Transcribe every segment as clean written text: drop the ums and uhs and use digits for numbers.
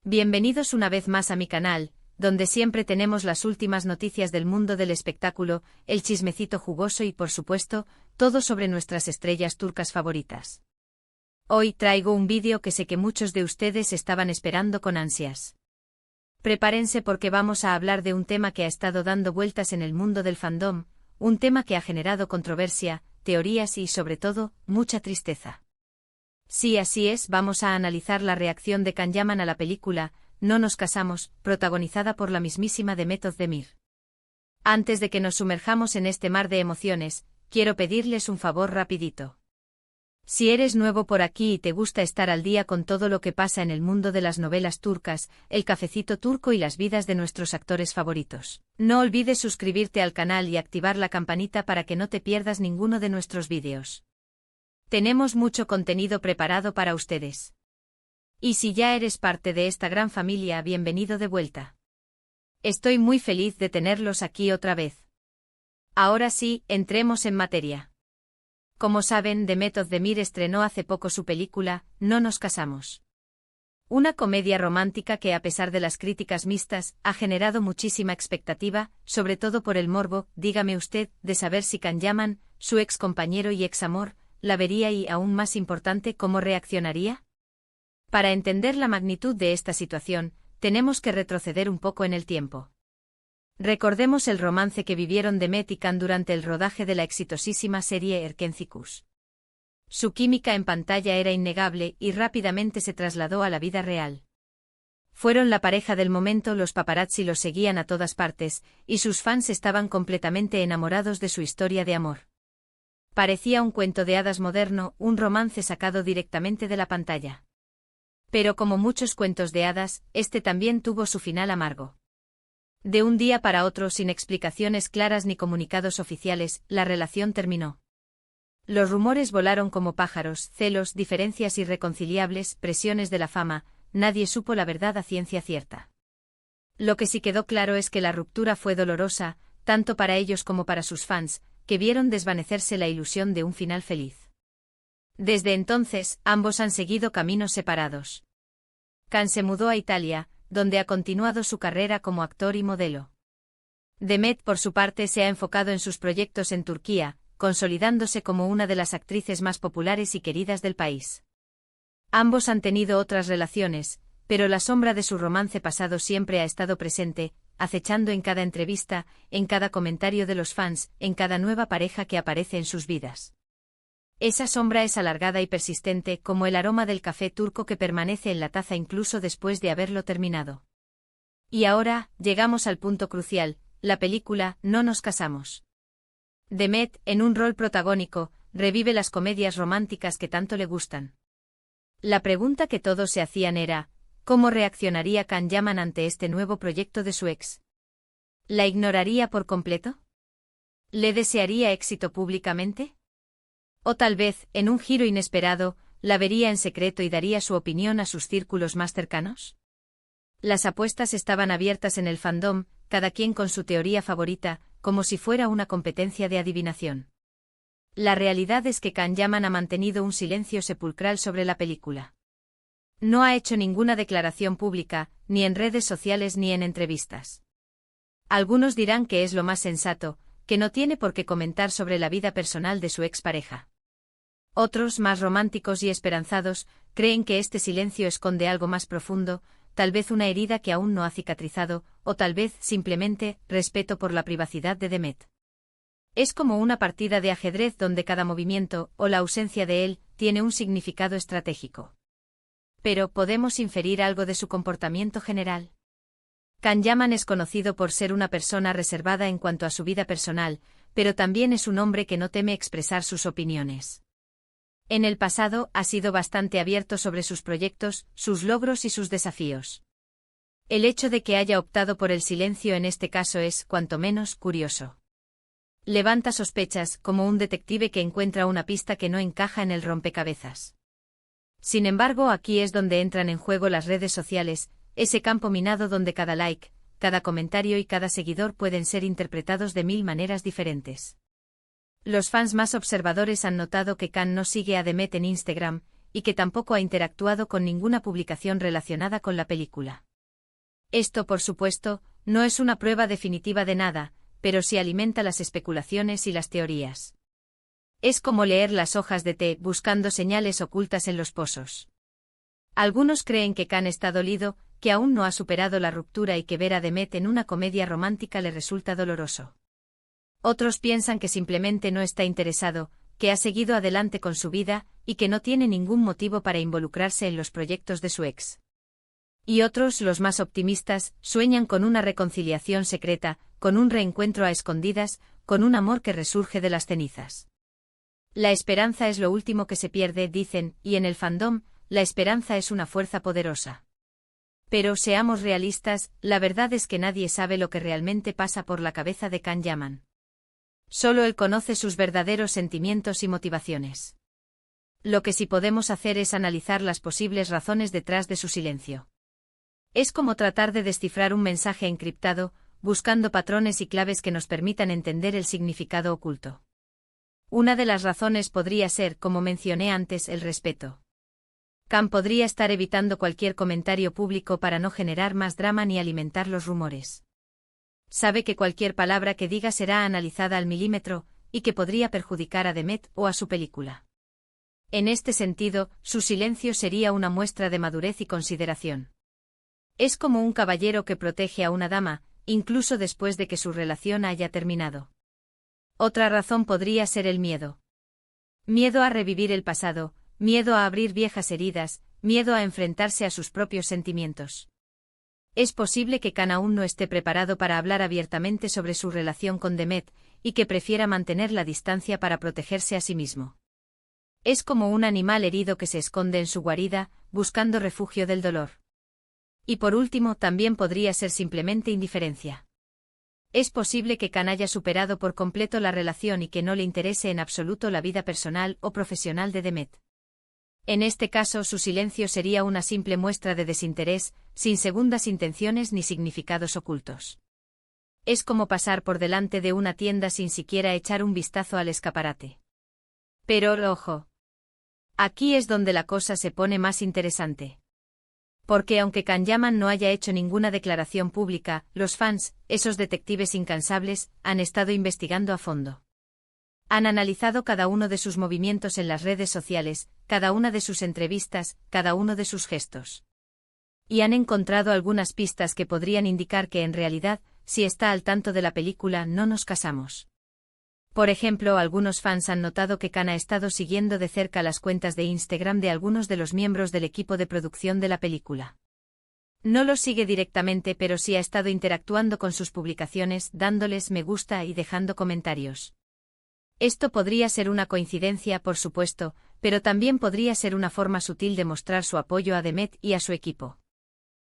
Bienvenidos una vez más a mi canal, donde siempre tenemos las últimas noticias del mundo del espectáculo, el chismecito jugoso y por supuesto, todo sobre nuestras estrellas turcas favoritas. Hoy traigo un vídeo que sé que muchos de ustedes estaban esperando con ansias. Prepárense porque vamos a hablar de un tema que ha estado dando vueltas en el mundo del fandom, un tema que ha generado controversia, teorías y sobre todo, mucha tristeza. Sí, así es, vamos a analizar la reacción de Can Yaman a la película No nos casamos, protagonizada por la mismísima Demet Özdemir. Antes de que nos sumerjamos en este mar de emociones, quiero pedirles un favor rapidito. Si eres nuevo por aquí y te gusta estar al día con todo lo que pasa en el mundo de las novelas turcas, el cafecito turco y las vidas de nuestros actores favoritos, no olvides suscribirte al canal y activar la campanita para que no te pierdas ninguno de nuestros vídeos. Tenemos mucho contenido preparado para ustedes. Y si ya eres parte de esta gran familia, bienvenido de vuelta. Estoy muy feliz de tenerlos aquí otra vez. Ahora sí, entremos en materia. Como saben, Demet Özdemir estrenó hace poco su película, No nos casamos. Una comedia romántica que a pesar de las críticas mixtas, ha generado muchísima expectativa, sobre todo por el morbo, dígame usted, de saber si Can Yaman, su ex compañero y ex amor, la vería y, aún más importante, ¿cómo reaccionaría? Para entender la magnitud de esta situación, tenemos que retroceder un poco en el tiempo. Recordemos el romance que vivieron Demet y Can durante el rodaje de la exitosísima serie Erkenci. Su química en pantalla era innegable y rápidamente se trasladó a la vida real. Fueron la pareja del momento, los paparazzi los seguían a todas partes, y sus fans estaban completamente enamorados de su historia de amor. Parecía un cuento de hadas moderno, un romance sacado directamente de la pantalla. Pero como muchos cuentos de hadas, este también tuvo su final amargo. De un día para otro, sin explicaciones claras ni comunicados oficiales, la relación terminó. Los rumores volaron como pájaros, celos, diferencias irreconciliables, presiones de la fama, nadie supo la verdad a ciencia cierta. Lo que sí quedó claro es que la ruptura fue dolorosa, tanto para ellos como para sus fans, que vieron desvanecerse la ilusión de un final feliz. Desde entonces, ambos han seguido caminos separados. Can se mudó a Italia, donde ha continuado su carrera como actor y modelo. Demet, por su parte, se ha enfocado en sus proyectos en Turquía, consolidándose como una de las actrices más populares y queridas del país. Ambos han tenido otras relaciones, pero la sombra de su romance pasado siempre ha estado presente, acechando en cada entrevista, en cada comentario de los fans, en cada nueva pareja que aparece en sus vidas. Esa sombra es alargada y persistente, como el aroma del café turco que permanece en la taza incluso después de haberlo terminado. Y ahora, llegamos al punto crucial, la película No nos casamos. Demet, en un rol protagónico, revive las comedias románticas que tanto le gustan. La pregunta que todos se hacían era, ¿cómo reaccionaría Can Yaman ante este nuevo proyecto de su ex? ¿La ignoraría por completo? ¿Le desearía éxito públicamente? O tal vez, en un giro inesperado, la vería en secreto y daría su opinión a sus círculos más cercanos. Las apuestas estaban abiertas en el fandom, cada quien con su teoría favorita, como si fuera una competencia de adivinación. La realidad es que Can Yaman ha mantenido un silencio sepulcral sobre la película. No ha hecho ninguna declaración pública, ni en redes sociales ni en entrevistas. Algunos dirán que es lo más sensato, que no tiene por qué comentar sobre la vida personal de su expareja. Otros, más románticos y esperanzados, creen que este silencio esconde algo más profundo, tal vez una herida que aún no ha cicatrizado, o tal vez, simplemente, respeto por la privacidad de Demet. Es como una partida de ajedrez donde cada movimiento, o la ausencia de él, tiene un significado estratégico. Pero, ¿podemos inferir algo de su comportamiento general? Can Yaman es conocido por ser una persona reservada en cuanto a su vida personal, pero también es un hombre que no teme expresar sus opiniones. En el pasado, ha sido bastante abierto sobre sus proyectos, sus logros y sus desafíos. El hecho de que haya optado por el silencio en este caso es, cuanto menos, curioso. Levanta sospechas, como un detective que encuentra una pista que no encaja en el rompecabezas. Sin embargo, aquí es donde entran en juego las redes sociales, ese campo minado donde cada like, cada comentario y cada seguidor pueden ser interpretados de mil maneras diferentes. Los fans más observadores han notado que Can no sigue a Demet en Instagram, y que tampoco ha interactuado con ninguna publicación relacionada con la película. Esto, por supuesto, no es una prueba definitiva de nada, pero sí alimenta las especulaciones y las teorías. Es como leer las hojas de té buscando señales ocultas en los pozos. Algunos creen que Khan está dolido, que aún no ha superado la ruptura y que ver a Demet en una comedia romántica le resulta doloroso. Otros piensan que simplemente no está interesado, que ha seguido adelante con su vida, y que no tiene ningún motivo para involucrarse en los proyectos de su ex. Y otros, los más optimistas, sueñan con una reconciliación secreta, con un reencuentro a escondidas, con un amor que resurge de las cenizas. La esperanza es lo último que se pierde, dicen, y en el fandom, la esperanza es una fuerza poderosa. Pero seamos realistas, la verdad es que nadie sabe lo que realmente pasa por la cabeza de Khan Yaman. Solo él conoce sus verdaderos sentimientos y motivaciones. Lo que sí podemos hacer es analizar las posibles razones detrás de su silencio. Es como tratar de descifrar un mensaje encriptado, buscando patrones y claves que nos permitan entender el significado oculto. Una de las razones podría ser, como mencioné antes, el respeto. Khan podría estar evitando cualquier comentario público para no generar más drama ni alimentar los rumores. Sabe que cualquier palabra que diga será analizada al milímetro, y que podría perjudicar a Demet o a su película. En este sentido, su silencio sería una muestra de madurez y consideración. Es como un caballero que protege a una dama, incluso después de que su relación haya terminado. Otra razón podría ser el miedo. Miedo a revivir el pasado, miedo a abrir viejas heridas, miedo a enfrentarse a sus propios sentimientos. Es posible que Khan aún no esté preparado para hablar abiertamente sobre su relación con Demet, y que prefiera mantener la distancia para protegerse a sí mismo. Es como un animal herido que se esconde en su guarida, buscando refugio del dolor. Y por último, también podría ser simplemente indiferencia. Es posible que Khan haya superado por completo la relación y que no le interese en absoluto la vida personal o profesional de Demet. En este caso, su silencio sería una simple muestra de desinterés, sin segundas intenciones ni significados ocultos. Es como pasar por delante de una tienda sin siquiera echar un vistazo al escaparate. Pero, ojo. Aquí es donde la cosa se pone más interesante. Porque aunque Khan Yaman no haya hecho ninguna declaración pública, los fans, esos detectives incansables, han estado investigando a fondo. Han analizado cada uno de sus movimientos en las redes sociales, cada una de sus entrevistas, cada uno de sus gestos. Y han encontrado algunas pistas que podrían indicar que en realidad, si está al tanto de la película, no nos casamos. Por ejemplo, algunos fans han notado que Khan ha estado siguiendo de cerca las cuentas de Instagram de algunos de los miembros del equipo de producción de la película. No los sigue directamente, pero sí ha estado interactuando con sus publicaciones, dándoles me gusta y dejando comentarios. Esto podría ser una coincidencia, por supuesto, pero también podría ser una forma sutil de mostrar su apoyo a Demet y a su equipo.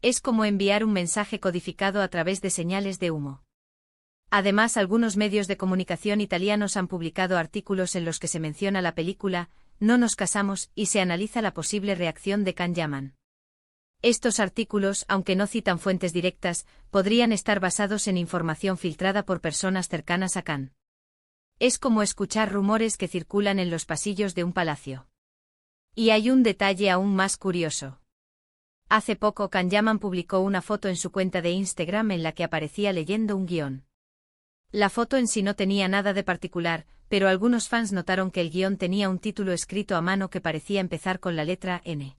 Es como enviar un mensaje codificado a través de señales de humo. Además, algunos medios de comunicación italianos han publicado artículos en los que se menciona la película No nos casamos y se analiza la posible reacción de Khan Yaman. Estos artículos, aunque no citan fuentes directas, podrían estar basados en información filtrada por personas cercanas a Khan. Es como escuchar rumores que circulan en los pasillos de un palacio. Y hay un detalle aún más curioso. Hace poco Khan Yaman publicó una foto en su cuenta de Instagram en la que aparecía leyendo un guión. La foto en sí no tenía nada de particular, pero algunos fans notaron que el guión tenía un título escrito a mano que parecía empezar con la letra N.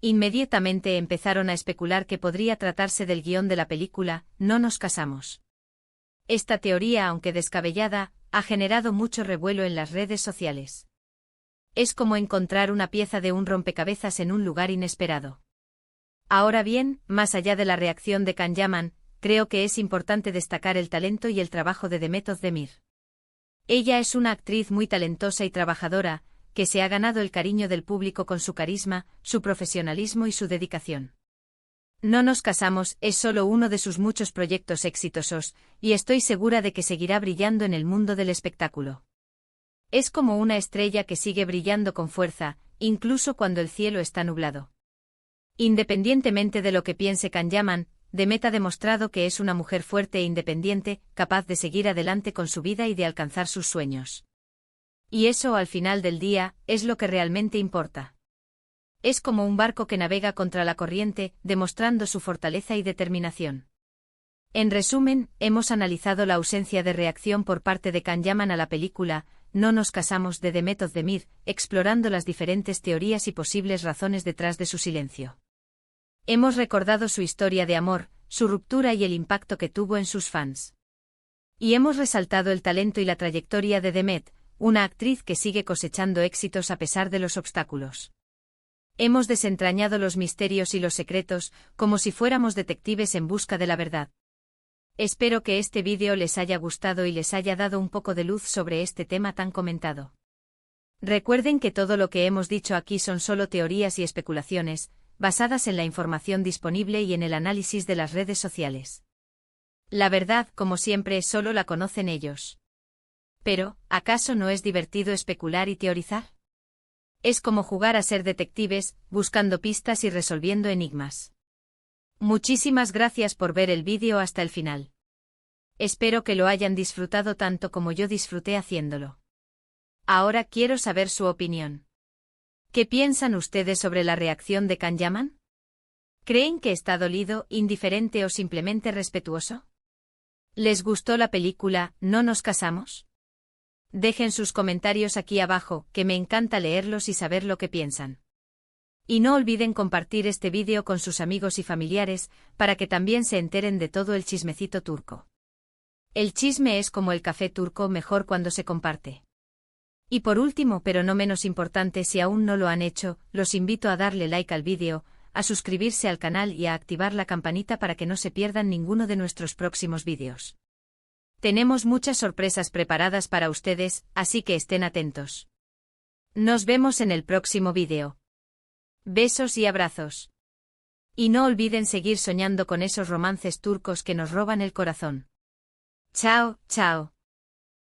Inmediatamente empezaron a especular que podría tratarse del guión de la película No nos casamos. Esta teoría, aunque descabellada, ha generado mucho revuelo en las redes sociales. Es como encontrar una pieza de un rompecabezas en un lugar inesperado. Ahora bien, más allá de la reacción de Khan Yaman, creo que es importante destacar el talento y el trabajo de Demet Özdemir. Ella es una actriz muy talentosa y trabajadora, que se ha ganado el cariño del público con su carisma, su profesionalismo y su dedicación. No nos casamos es solo uno de sus muchos proyectos exitosos, y estoy segura de que seguirá brillando en el mundo del espectáculo. Es como una estrella que sigue brillando con fuerza, incluso cuando el cielo está nublado. Independientemente de lo que piense Khan Yaman, Demet ha demostrado que es una mujer fuerte e independiente, capaz de seguir adelante con su vida y de alcanzar sus sueños. Y eso, al final del día, es lo que realmente importa. Es como un barco que navega contra la corriente, demostrando su fortaleza y determinación. En resumen, hemos analizado la ausencia de reacción por parte de Can Yaman a la película No nos casamos de Demet Özdemir, explorando las diferentes teorías y posibles razones detrás de su silencio. Hemos recordado su historia de amor, su ruptura y el impacto que tuvo en sus fans. Y hemos resaltado el talento y la trayectoria de Demet, una actriz que sigue cosechando éxitos a pesar de los obstáculos. Hemos desentrañado los misterios y los secretos, como si fuéramos detectives en busca de la verdad. Espero que este vídeo les haya gustado y les haya dado un poco de luz sobre este tema tan comentado. Recuerden que todo lo que hemos dicho aquí son solo teorías y especulaciones, basadas en la información disponible y en el análisis de las redes sociales. La verdad, como siempre, solo la conocen ellos. Pero, ¿acaso no es divertido especular y teorizar? Es como jugar a ser detectives, buscando pistas y resolviendo enigmas. Muchísimas gracias por ver el vídeo hasta el final. Espero que lo hayan disfrutado tanto como yo disfruté haciéndolo. Ahora quiero saber su opinión. ¿Qué piensan ustedes sobre la reacción de Can Yaman? ¿Creen que está dolido, indiferente o simplemente respetuoso? ¿Les gustó la película No nos casamos? Dejen sus comentarios aquí abajo, que me encanta leerlos y saber lo que piensan. Y no olviden compartir este vídeo con sus amigos y familiares, para que también se enteren de todo el chismecito turco. El chisme es como el café turco, mejor cuando se comparte. Y por último, pero no menos importante, si aún no lo han hecho, los invito a darle like al vídeo, a suscribirse al canal y a activar la campanita para que no se pierdan ninguno de nuestros próximos vídeos. Tenemos muchas sorpresas preparadas para ustedes, así que estén atentos. Nos vemos en el próximo vídeo. Besos y abrazos. Y no olviden seguir soñando con esos romances turcos que nos roban el corazón. Chao, chao.